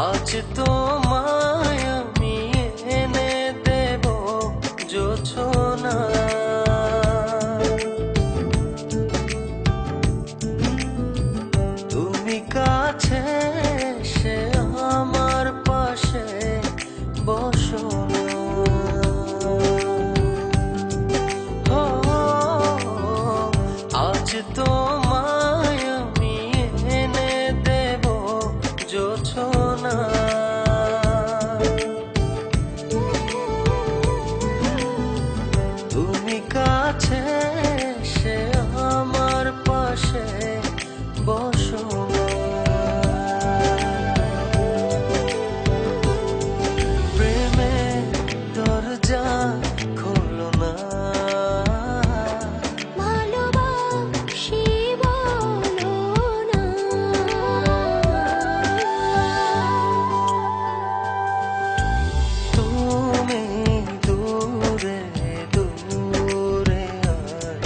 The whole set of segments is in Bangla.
আজ তোমায় আমি এনে দেব জোছনা, তুমি কাছে এসে আমার পাশে বসো না। আজ তোমায় আমি এনে দেব জোছনা, তুমি কাছে এসে আমার পাশে বসো না। প্রেমের দরজা খোলো না, ভালোবাসি বলো না। তুমি দূরে দূরে আর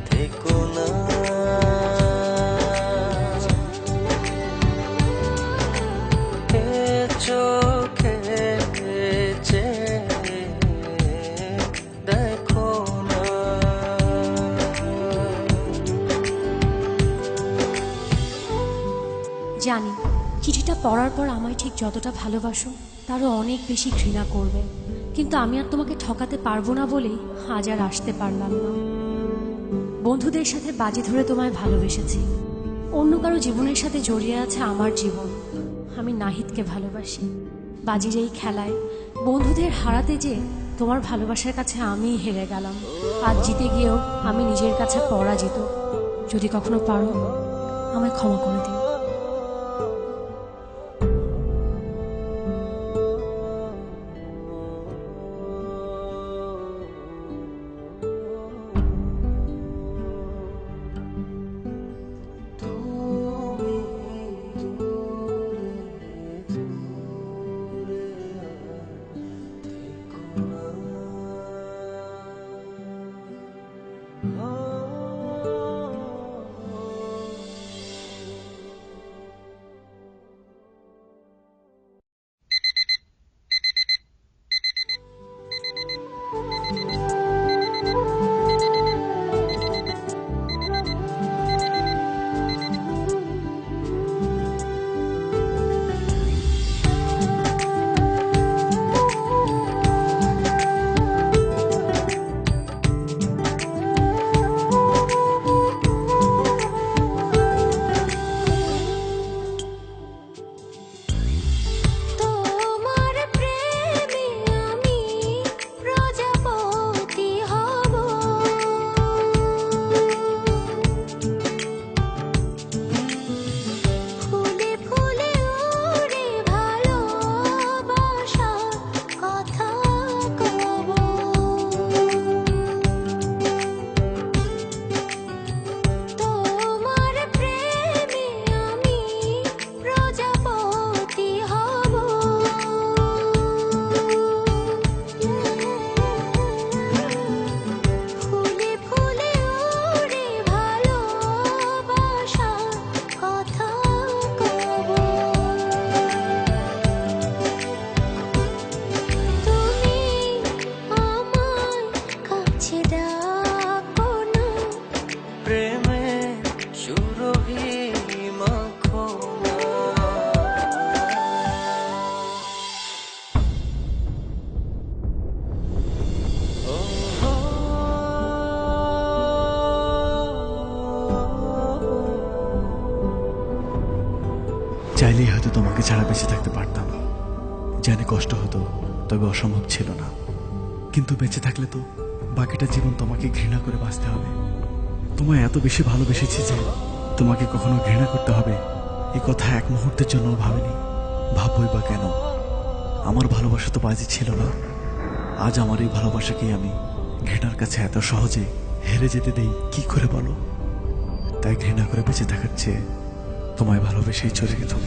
থেকো না। এ চোখে চেয়ে দেখো না। জানি চিঠিটা পড়ার পর আমায় ঠিক যতটা ভালোবাসো তারও অনেক বেশি ঘৃণা করবে, কিন্তু আমি আর তোমাকে ঠকাতে পারবো না বলেই আজ আর আসতে পারলাম না। বন্ধুদের সাথে বাজি ধরে তোমায় ভালোবেসেছি, অন্য কারো জীবনের সাথে জড়িয়ে আছে আমার জীবন। আমি নাহিদকে ভালোবাসি। বাজির এই খেলায় বন্ধুদের হারাতে যে তোমার ভালোবাসার কাছে আমিই হেরে গেলাম। আজ জিতে গিয়েও আমি নিজের কাছে পরাজিত। যদি কখনো পারো আমায় ক্ষমা করে দিও। দহি মাখো না। ও হো, চাইলেই হয়তো তোমাকে ছাড়া বেঁচে থাকতে পারতাম, জানি কষ্ট হতো, তবে অসম্ভব ছিল না। কিন্তু বেঁচে থাকলে তো বাকিটা জীবন তোমাকে ঘৃণা করে বাঁচতে হবে। তোমায় এত বেশি ভালোবেসেছি যে তোমাকে কখনো ঘৃণা করতে হবে এই কথা এক মুহূর্তের জন্য ভাবিনি। ভাববই বা কেন? আমার ভালোবাসা তো বাজি ছিল না। আজ আমার এই ভালোবাসাকেই আমি ঘৃণার কাছে এত সহজে হেরে যেতে দেই কি করে বলো? তাই ঘৃণা করে বেঁচে থাকার চেয়ে তোমায় ভালোবেসেই চলে গেলাম।